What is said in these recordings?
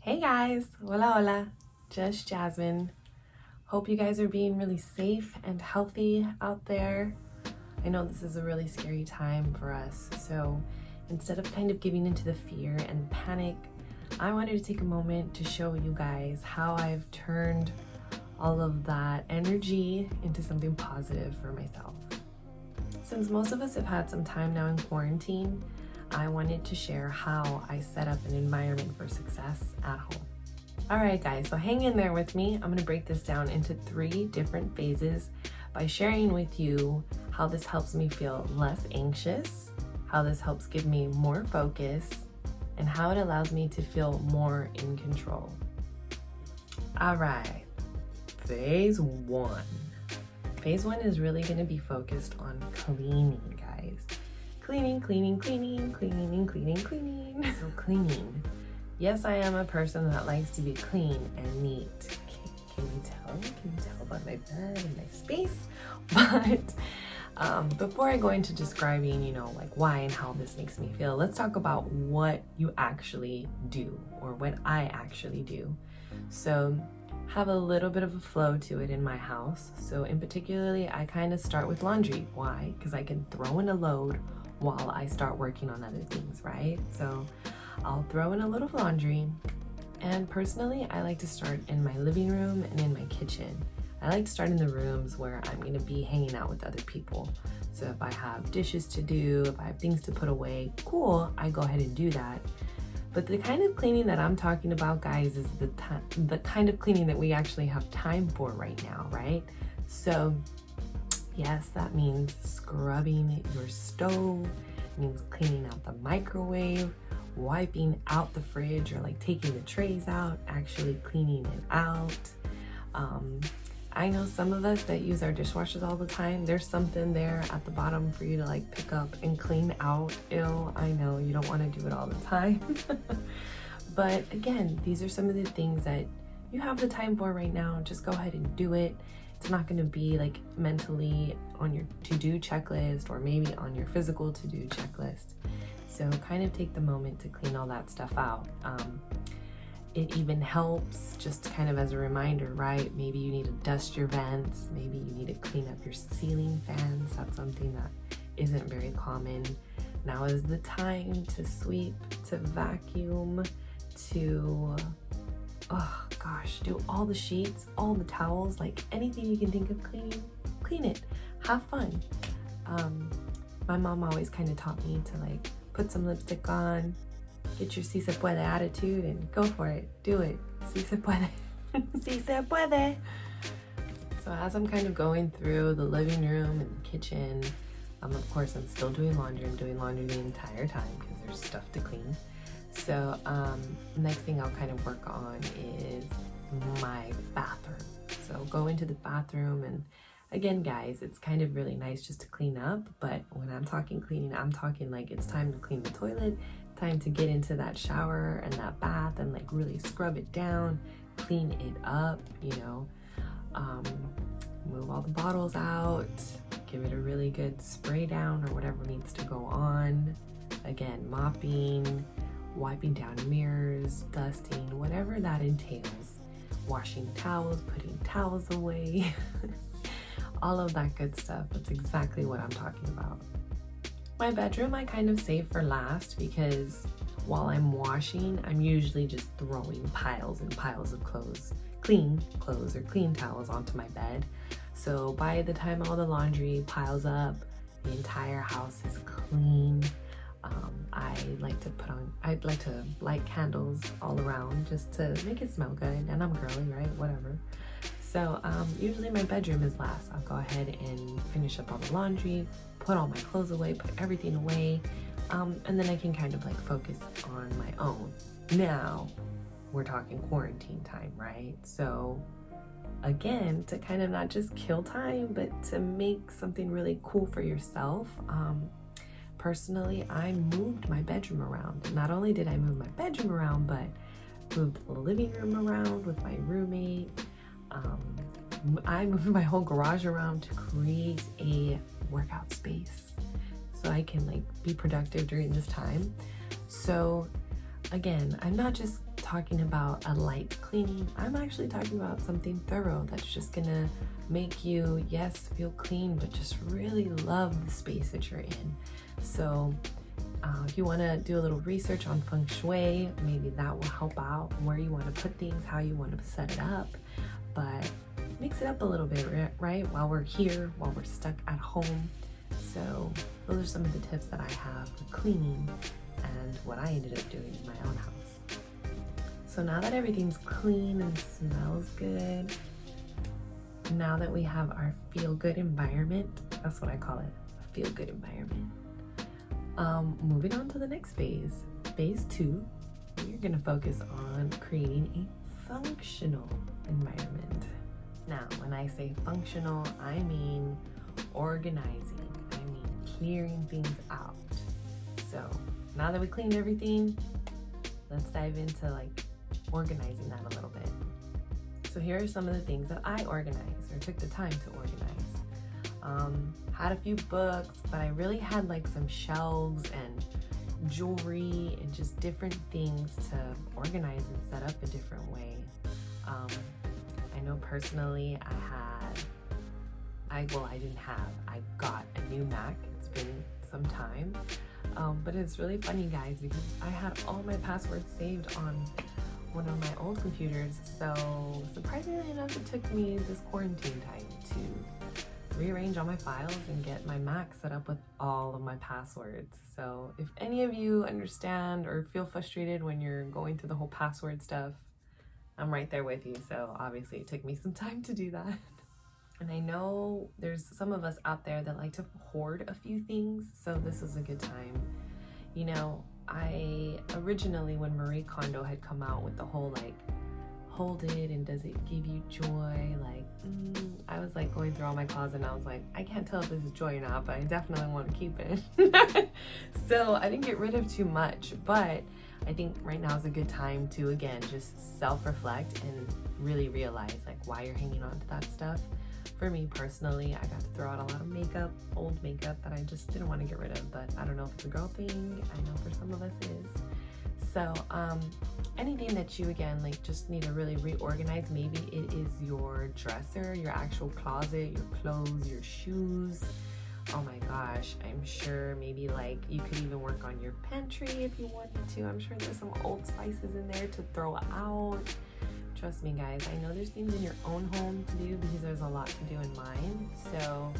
Hey guys, hola hola, just Jasmine. Hope you guys are being really safe and healthy out there. I know this is a really scary time for us, so instead of kind of giving into the fear and panic, I wanted to take a moment to show you guys how I've turned all of that energy into something positive for myself. Since most of us have had some time now in quarantine, I wanted to share how I set up an environment for success at home. All right, guys, so hang in there with me. I'm gonna break this down into 3 different phases by sharing with you how this helps me feel less anxious, how this helps give me more focus, and how it allows me to feel more in control. All right, phase 1. Phase 1 is really gonna be focused on cleaning, guys. Cleaning. So cleaning. Yes, I am a person that likes to be clean and neat. Can you tell? Can you tell by my bed and my space? But before I go into describing, like why and how this makes me feel, let's talk about what you actually do or what I actually do. So have a little bit of a flow to it in my house. So in particularly, I kind of start with laundry. Why? Because I can throw in a load while I start working on other things, right? So I'll throw in a little laundry. And personally, I like to start in my living room and in my kitchen. I like to start in the rooms where I'm gonna be hanging out with other people. So if I have dishes to do, if I have things to put away, cool, I go ahead and do that. But the kind of cleaning that I'm talking about, guys, is the kind of cleaning that we actually have time for right now, right? So yes, that means scrubbing your stove, means cleaning out the microwave, wiping out the fridge or like taking the trays out, actually cleaning it out. I know some of us that use our dishwashers all the time, there's something there at the bottom for you to like pick up and clean out. Ew, I know you don't want to do it all the time. But again, these are some of the things that you have the time for right now. Just go ahead and do it. It's not going to be like mentally on your to-do checklist or maybe on your physical to-do checklist. So kind of take the moment to clean all that stuff out. It even helps just kind of as a reminder, right? Maybe you need to dust your vents. Maybe you need to clean up your ceiling fans. That's something that isn't very common. Now is the time to sweep, to vacuum, to oh gosh, do all the sheets, all the towels, like anything you can think of cleaning, clean it, have fun. My mom always kind of taught me to like put some lipstick on, get your si se puede attitude and go for it, do it, si se puede, si se puede. So as I'm kind of going through the living room and the kitchen, of course I'm still doing laundry. I'm doing laundry the entire time because there's stuff to clean. So next thing I'll kind of work on is my bathroom. So go into the bathroom, and again, guys, it's kind of really nice just to clean up, but when I'm talking cleaning, I'm talking like it's time to clean the toilet, time to get into that shower and that bath and like really scrub it down, clean it up, move all the bottles out, give it a really good spray down or whatever needs to go on. Again, mopping, wiping down mirrors, dusting, whatever that entails. Washing towels, putting towels away, all of that good stuff. That's exactly what I'm talking about. My bedroom I kind of save for last because while I'm washing, I'm usually just throwing piles and piles of clean clothes or clean towels onto my bed. So by the time all the laundry piles up, the entire house is clean. I'd like to light candles all around just to make it smell good, and I'm girly, right? Whatever. So usually my bedroom is last. I'll go ahead and finish up all the laundry, put all my clothes away, put everything away, and then I can kind of like focus on my own. Now, we're talking quarantine time, right? So again, to kind of not just kill time, but to make something really cool for yourself, personally, I moved my bedroom around. Not only did I move my bedroom around, but moved the living room around with my roommate. I moved my whole garage around to create a workout space so I can like be productive during this time. So again, I'm not just talking about a light cleaning. I'm actually talking about something thorough that's just gonna make you, yes, feel clean, but just really love the space that you're in. So if you want to do a little research on feng shui, maybe that will help out where you want to put things, how you want to set it up, but mix it up a little bit, right? While we're here, while we're stuck at home. So those are some of the tips that I have for cleaning and what I ended up doing in my own house. So now that everything's clean and smells good, now that we have our feel-good environment, that's what I call it, a feel-good environment. Moving on to the next phase, phase 2, we're gonna focus on creating a functional environment. Now, when I say functional, I mean organizing, I mean clearing things out. So now that we cleaned everything, let's dive into like organizing that a little bit. So here are some of the things that I organized or took the time to organize. Had a few books, but I really had like some shelves and jewelry and just different things to organize and set up a different way. I know personally I got a new Mac. It's been some time, but it's really funny, guys, because I had all my passwords saved on one of my old computers. So surprisingly enough, it took me this quarantine time to rearrange all my files and get my Mac set up with all of my passwords. So if any of you understand or feel frustrated when you're going through the whole password stuff, I'm right there with you. So obviously it took me some time to do that. And I know there's some of us out there that like to hoard a few things, so this is a good time. You know, I originally, when Marie Kondo had come out with the whole like, hold it and does it give you joy, like I was like going through all my closet and I was like, I can't tell if this is joy or not, but I definitely want to keep it. So I didn't get rid of too much, but I think right now is a good time to, again, just self-reflect and really realize like why you're hanging on to that stuff. For me personally, I got to throw out a lot of makeup, old makeup that I just didn't want to get rid of, but I don't know if it's a girl thing. I know for some of us it is. So anything that you, again, like just need to really reorganize, maybe it is your dresser, your actual closet, your clothes, your shoes. Oh my gosh, I'm sure maybe like you could even work on your pantry if you wanted to. I'm sure there's some old spices in there to throw out. Trust me, guys, I know there's things in your own home to do because there's a lot to do in mine. So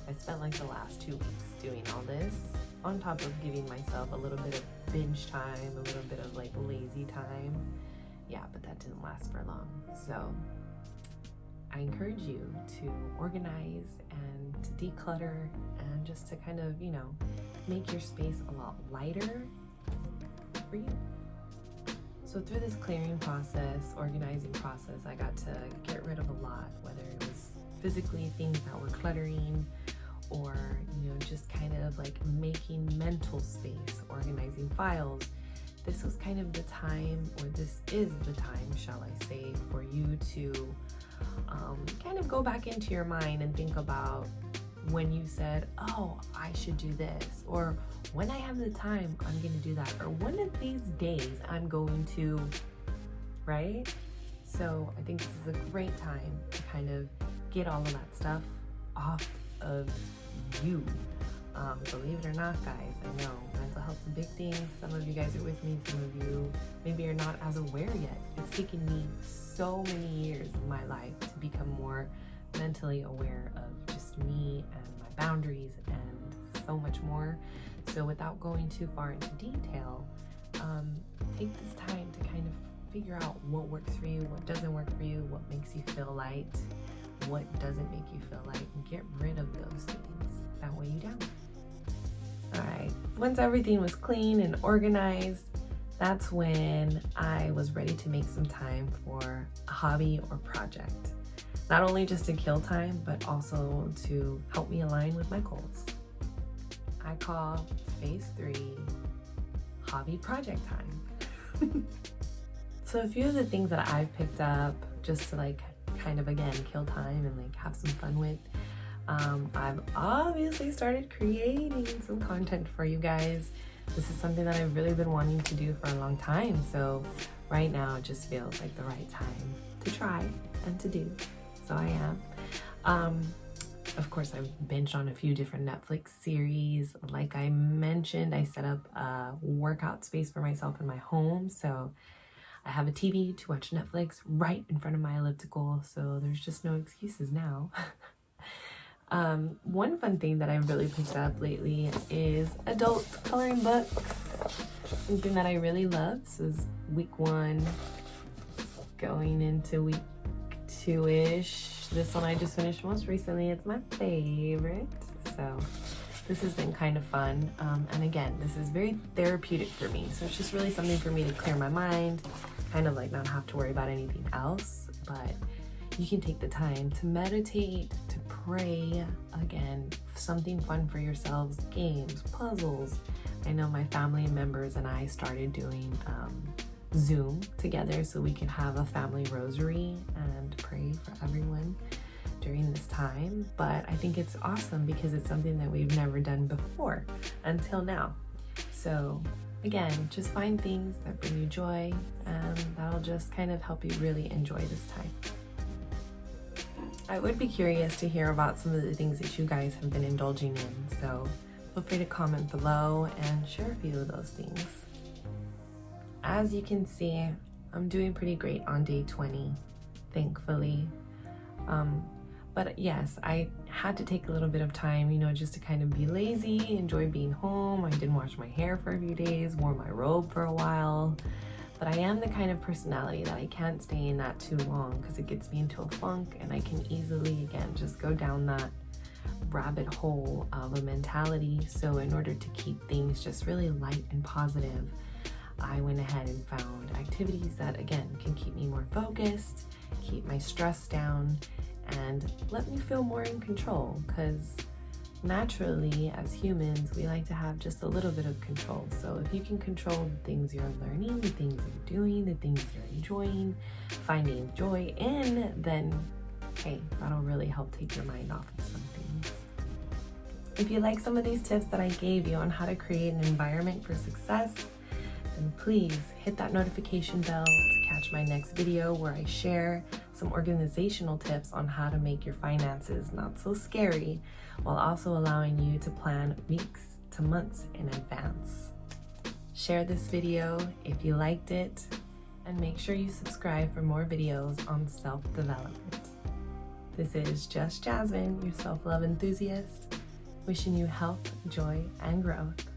I spent like the last 2 weeks doing all this on top of giving myself a little bit of binge time, a little bit of like lazy time. Yeah, but that didn't last for long. So I encourage you to organize and to declutter and just to kind of, you know, make your space a lot lighter for you. So through this clearing process, organizing process, I got to get rid of a lot, whether it was physically things that were cluttering or, you know, just kind of like making mental space, organizing files. This was kind of the time, or this is the time, shall I say, for you to kind of go back into your mind and think about when you said, oh, I should do this, or when I have the time, I'm going to do that, or one of these days I'm going to, right? So I think this is a great time to kind of get all of that stuff off of you. Believe it or not, guys, I know mental health's a big thing. Some of you guys are with me, some of you maybe are not as aware yet. It's taken me so many years of my life to become more mentally aware of just me and my boundaries and so much more. So without going too far into detail, take this time to kind of figure out what works for you, what doesn't work for you, what makes you feel light, what doesn't make you feel light, and get rid of those things that weigh you down. All right, once everything was clean and organized, that's when I was ready to make some time for a hobby or project. Not only just to kill time, but also to help me align with my goals. I call phase 3 hobby project time. So a few of the things that I've picked up just to like kind of, again, kill time and like have some fun with, I've obviously started creating some content for you guys. this is something that I've really been wanting to do for a long time. So right now it just feels like the right time to try and to do. So I am. Of course, I've binged on a few different Netflix series. Like I mentioned, I set up a workout space for myself in my home. So I have a TV to watch Netflix right in front of my elliptical. So there's just no excuses now. One fun thing that I've really picked up lately is adult coloring books. Something that I really love. This is week 1, going into week 2-ish. This one I just finished most recently. It's my favorite. So this has been kind of fun. And again, this is very therapeutic for me. So it's just really something for me to clear my mind, kind of like not have to worry about anything else. But you can take the time to meditate, to pray, again, something fun for yourselves, games, puzzles. I know my family members and I started doing Zoom together so we could have a family rosary and pray for everyone during this time. But I think it's awesome because it's something that we've never done before until now. So again, just find things that bring you joy, and that'll just kind of help you really enjoy this time. I would be curious to hear about some of the things that you guys have been indulging in, so feel free to comment below and share a few of those things. As you can see, I'm doing pretty great on day 20, thankfully. But yes, I had to take a little bit of time, just to kind of be lazy, enjoy being home. I didn't wash my hair for a few days, wore my robe for a while. But I am the kind of personality that I can't stay in that too long because it gets me into a funk, and I can easily, again, just go down that rabbit hole of a mentality. So in order to keep things just really light and positive, I went ahead and found activities that, again, can keep me more focused, keep my stress down, and let me feel more in control, because naturally, as humans, we like to have just a little bit of control. So if you can control the things you're learning, the things you're doing, the things you're enjoying, finding joy in, then hey, that'll really help take your mind off of some things. If you like some of these tips that I gave you on how to create an environment for success, then please hit that notification bell to catch my next video where I share some organizational tips on how to make your finances not so scary, while also allowing you to plan weeks to months in advance. Share this video if you liked it, and make sure you subscribe for more videos on self-development. This is Just Jazzmin, your self-love enthusiast, wishing you health, joy, and growth.